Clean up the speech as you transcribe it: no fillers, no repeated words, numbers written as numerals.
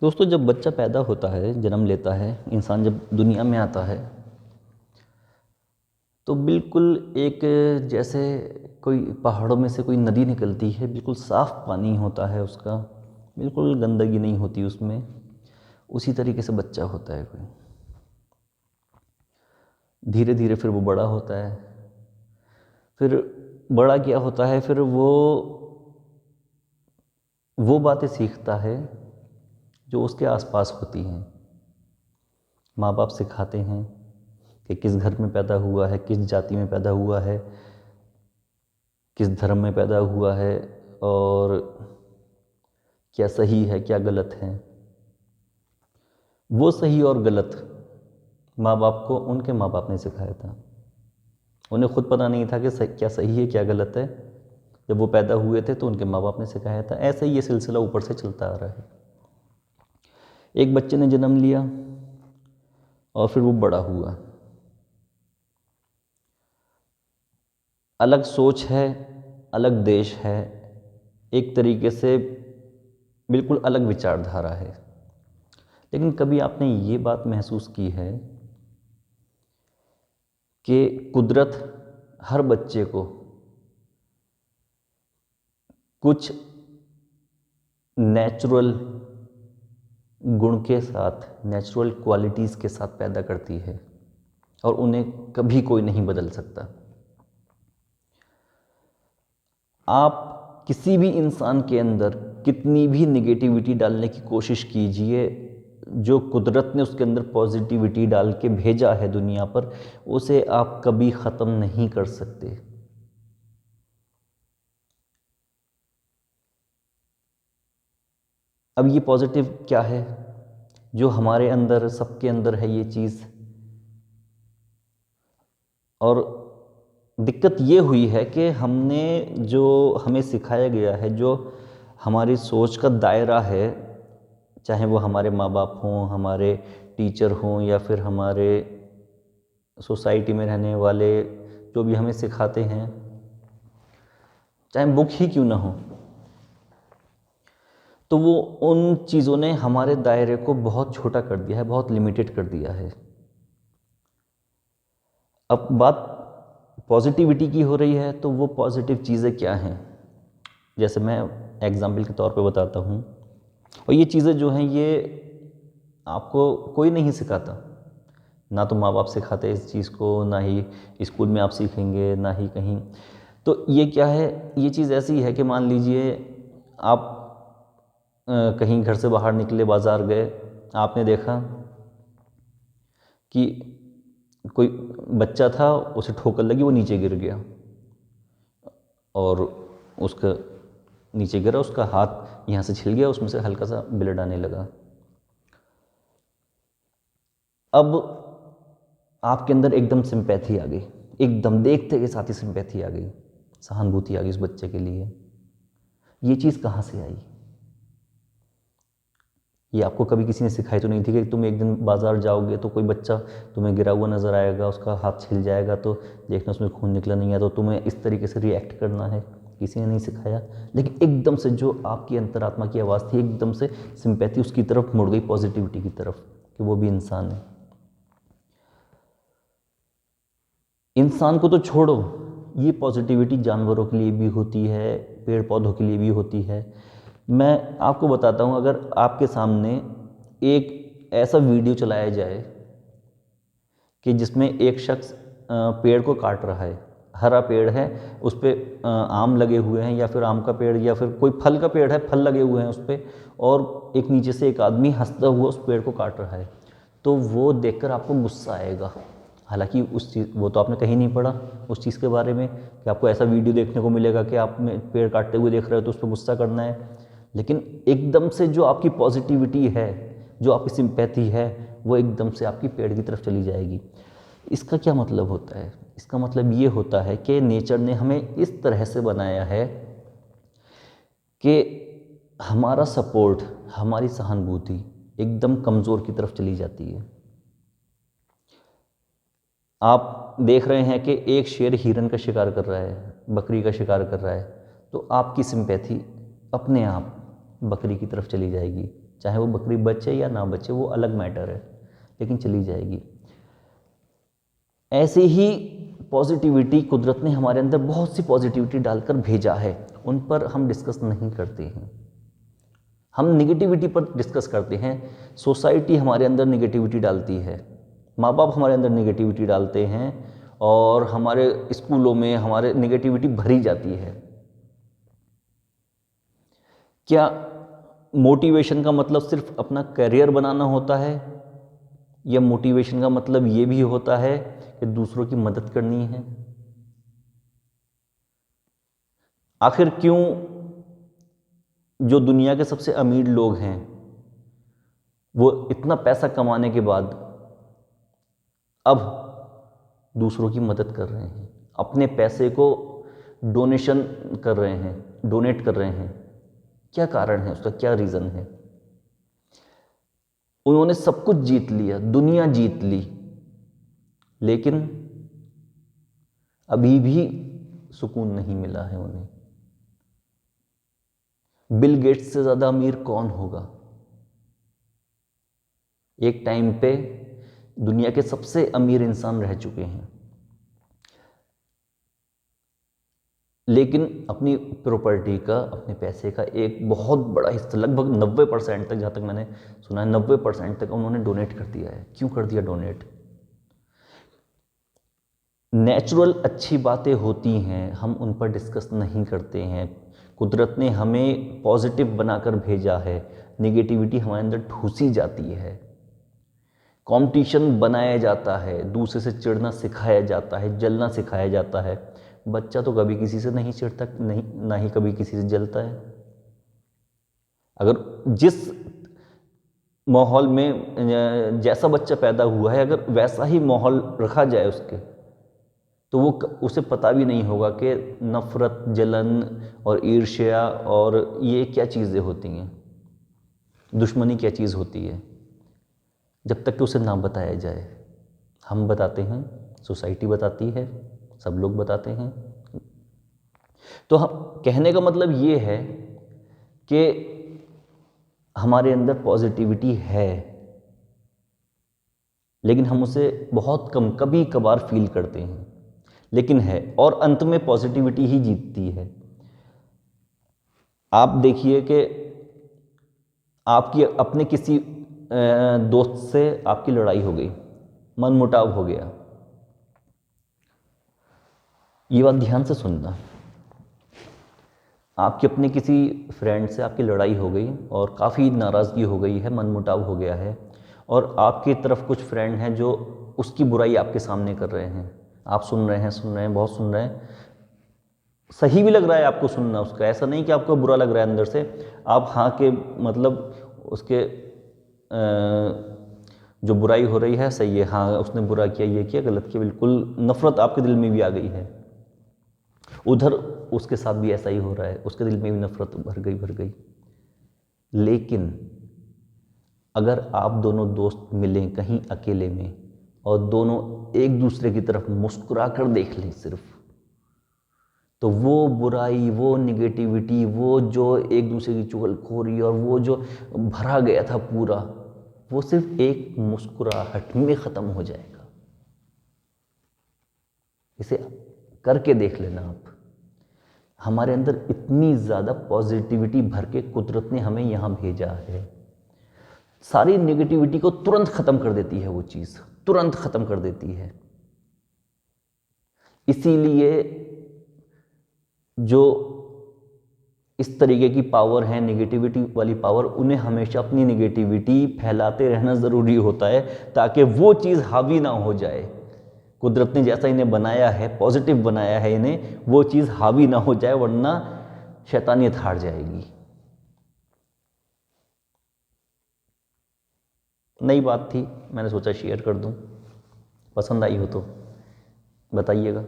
दोस्तों, जब बच्चा पैदा होता है, जन्म लेता है, इंसान जब दुनिया में आता है तो बिल्कुल एक जैसे कोई पहाड़ों में से कोई नदी निकलती है, बिल्कुल साफ़ पानी होता है उसका, बिल्कुल गंदगी नहीं होती उसमें। उसी तरीके से बच्चा होता है कोई। धीरे धीरे फिर वो बड़ा होता है। फिर बड़ा क्या होता है, फिर वो बातें सीखता है जो उसके आसपास होती हैं। माँ बाप सिखाते हैं कि किस घर में पैदा हुआ है, किस जाति में पैदा हुआ है, किस धर्म में पैदा हुआ है, और क्या सही है क्या गलत है। वो सही और गलत माँ बाप को उनके माँ बाप ने सिखाया था। उन्हें खुद पता नहीं था कि क्या सही है क्या गलत है। जब वो पैदा हुए थे तो उनके माँ बाप ने सिखाया था। ऐसे ही ये सिलसिला ऊपर से चलता आ रहा है। एक बच्चे ने जन्म लिया और फिर वो बड़ा हुआ। अलग सोच है, अलग देश है, एक तरीके से बिल्कुल अलग विचारधारा है। लेकिन कभी आपने ये बात महसूस की है कि कुदरत हर बच्चे को कुछ नेचुरल गुण के साथ, नेचुरल क्वालिटीज़ के साथ पैदा करती है और उन्हें कभी कोई नहीं बदल सकता। आप किसी भी इंसान के अंदर कितनी भी नेगेटिविटी डालने की कोशिश कीजिए, जो कुदरत ने उसके अंदर पॉजिटिविटी डाल के भेजा है दुनिया पर, उसे आप कभी ख़त्म नहीं कर सकते। अब ये पॉजिटिव क्या है जो हमारे अंदर, सबके अंदर है ये चीज़। और दिक्कत ये हुई है कि हमें सिखाया गया है, जो हमारी सोच का दायरा है, चाहे वो हमारे माँ बाप हों, हमारे टीचर हों, या फिर हमारे सोसाइटी में रहने वाले जो भी हमें सिखाते हैं, चाहे बुक ही क्यों ना हो, तो वो उन चीज़ों ने हमारे दायरे को बहुत छोटा कर दिया है, बहुत लिमिटेड कर दिया है। अब बात पॉजिटिविटी की हो रही है, तो वो पॉजिटिव चीज़ें क्या हैं, जैसे मैं एग्जाम्पल के तौर पे बताता हूँ। और ये चीज़ें जो हैं, ये आपको कोई नहीं सिखाता। ना तो माँ बाप सिखाते इस चीज़ को, ना ही स्कूल में आप सीखेंगे, ना ही कहीं। तो ये क्या है, ये चीज़ ऐसी है कि मान लीजिए आप कहीं घर से बाहर निकले, बाज़ार गए, आपने देखा कि कोई बच्चा था, उसे ठोकर लगी, वो नीचे गिर गया, और उसका नीचे गिरा, उसका हाथ यहाँ से छिल गया, उसमें से हल्का सा ब्लड आने लगा। अब आपके अंदर एकदम सिंपैथी आ गई, एकदम देखते के साथ ही सिंपैथी आ गई, सहानुभूति आ गई उस बच्चे के लिए। ये चीज़ कहाँ से आई? ये आपको कभी किसी ने सिखाई तो नहीं थी कि तुम एक दिन बाज़ार जाओगे तो कोई बच्चा तुम्हें गिरा हुआ नज़र आएगा, उसका हाथ छिल जाएगा, तो देखना उसमें खून निकला नहीं है तो तुम्हें इस तरीके से रिएक्ट करना है। किसी ने नहीं सिखाया। लेकिन एकदम से जो आपकी अंतरात्मा की आवाज़ थी, एकदम से सिंपैथी उसकी तरफ मुड़ गई, पॉजिटिविटी की तरफ, कि वो भी इंसान है। इंसान को तो छोड़ो, ये पॉजिटिविटी जानवरों के लिए भी होती है, पेड़ पौधों के लिए भी होती है। मैं आपको बताता हूँ, अगर आपके सामने एक ऐसा वीडियो चलाया जाए कि जिसमें एक शख्स पेड़ को काट रहा है, हरा पेड़ है, उस पर आम लगे हुए हैं, या फिर आम का पेड़, या फिर कोई फल का पेड़ है, फल लगे हुए हैं उस पर, और एक नीचे से एक आदमी हंसता हुआ उस पेड़ को काट रहा है, तो वो देखकर आपको गुस्सा आएगा। हालांकि उस चीज़, वो तो आपने कहीं नहीं पढ़ा उस चीज़ के बारे में कि आपको ऐसा वीडियो देखने को मिलेगा कि आप पेड़ काटते हुए देख रहे हो तो उस पर गुस्सा करना है। लेकिन एकदम से जो आपकी पॉजिटिविटी है, जो आपकी सिंपैथी है, वो एकदम से आपकी पेड़ की तरफ चली जाएगी। इसका क्या मतलब होता है? इसका मतलब ये होता है कि नेचर ने हमें इस तरह से बनाया है कि हमारा सपोर्ट, हमारी सहानुभूति एकदम कमज़ोर की तरफ चली जाती है। आप देख रहे हैं कि एक शेर हिरन का शिकार कर रहा है, बकरी का शिकार कर रहा है, तो आपकी सिंपैथी अपने आप बकरी की तरफ चली जाएगी, चाहे वो बकरी बचे या ना बचे वो अलग मैटर है, लेकिन चली जाएगी। ऐसे ही पॉजिटिविटी कुदरत ने हमारे अंदर बहुत सी पॉजिटिविटी डालकर भेजा है, उन पर हम डिस्कस नहीं करते हैं। हम निगेटिविटी पर डिस्कस करते हैं। सोसाइटी हमारे अंदर निगेटिविटी डालती है, माँ बाप हमारे अंदर निगेटिविटी डालते हैं, और हमारे स्कूलों में हमारे निगेटिविटी भरी जाती है। क्या मोटिवेशन का मतलब सिर्फ अपना करियर बनाना होता है, या मोटिवेशन का मतलब ये भी होता है कि दूसरों की मदद करनी है? आखिर क्यों जो दुनिया के सबसे अमीर लोग हैं वो इतना पैसा कमाने के बाद अब दूसरों की मदद कर रहे हैं, अपने पैसे को डोनेशन कर रहे हैं, डोनेट कर रहे हैं? क्या कारण है उसका, क्या रीज़न है? उन्होंने सब कुछ जीत लिया, दुनिया जीत ली, लेकिन अभी भी सुकून नहीं मिला है उन्हें। बिल गेट्स से ज़्यादा अमीर कौन होगा? एक टाइम पे दुनिया के सबसे अमीर इंसान रह चुके हैं, लेकिन अपनी प्रॉपर्टी का, अपने पैसे का एक बहुत बड़ा हिस्सा, लगभग 90% तक, जहाँ तक मैंने सुना है 90% तक उन्होंने डोनेट कर दिया है। क्यों कर दिया डोनेट? नेचुरल अच्छी बातें होती हैं, हम उन पर डिस्कस नहीं करते हैं। कुदरत ने हमें पॉजिटिव बनाकर भेजा है, निगेटिविटी हमारे अंदर ठूसी जाती है, कंपटीशन बनाया जाता है, दूसरे से चिढ़ना सिखाया जाता है, जलना सिखाया जाता है। बच्चा तो कभी किसी से नहीं चिढ़ता, नहीं, ना ही कभी किसी से जलता है। अगर जिस माहौल में जैसा बच्चा पैदा हुआ है, अगर वैसा ही माहौल रखा जाए उसके, तो वो उसे पता भी नहीं होगा कि नफ़रत, जलन और ईर्ष्या और ये क्या चीज़ें होती हैं, दुश्मनी क्या चीज़ होती है, जब तक कि उसे ना बताया जाए। हम बताते हैं, सोसाइटी बताती है, सब लोग बताते हैं। तो हम कहने का मतलब ये है कि हमारे अंदर पॉजिटिविटी है, लेकिन हम उसे बहुत कम, कभी कभार फील करते हैं, लेकिन है, और अंत में पॉजिटिविटी ही जीतती है। आप देखिए कि आपकी अपने किसी दोस्त से आपकी लड़ाई हो गई, मनमुटाव हो गया। ये बात ध्यान से सुनना। आपकी अपने किसी फ्रेंड से आपकी लड़ाई हो गई और काफ़ी नाराज़गी हो गई है, मनमुटाव हो गया है, और आपकी तरफ कुछ फ्रेंड हैं जो उसकी बुराई आपके सामने कर रहे हैं। आप सुन रहे हैं, बहुत सुन रहे हैं, सही भी लग रहा है आपको सुनना उसका, ऐसा नहीं कि आपको बुरा लग रहा है अंदर से। आप हाँ के मतलब उसके जो बुराई हो रही है सही है, हाँ उसने बुरा किया, ये किया, गलत किया, बिल्कुल नफ़रत आपके दिल में भी आ गई है। उधर उसके साथ भी ऐसा ही हो रहा है, उसके दिल में भी नफ़रत भर गई। लेकिन अगर आप दोनों दोस्त मिलें कहीं अकेले में और दोनों एक दूसरे की तरफ मुस्कुरा कर देख लें सिर्फ, तो वो बुराई, वो निगेटिविटी, वो जो एक दूसरे की चुगलखोरी और वो जो भरा गया था पूरा, वो सिर्फ एक मुस्कुराहट में ख़त्म हो जाएगा। इसे करके देख लेना आप। हमारे अंदर इतनी ज़्यादा पॉजिटिविटी भर के कुदरत ने हमें यहाँ भेजा है, सारी नेगेटिविटी को तुरंत ख़त्म कर देती है, वो चीज़ तुरंत ख़त्म कर देती है। इसीलिए जो इस तरीके की पावर है, नेगेटिविटी वाली पावर, उन्हें हमेशा अपनी नेगेटिविटी फैलाते रहना ज़रूरी होता है, ताकि वो चीज़ हावी ना हो जाए। कुदरत ने जैसा इन्हें बनाया है, पॉजिटिव बनाया है इन्हें, वो चीज़ हावी ना हो जाए, वरना शैतानियत हार जाएगी। नई बात थी, मैंने सोचा शेयर कर दूं। पसंद आई हो तो बताइएगा।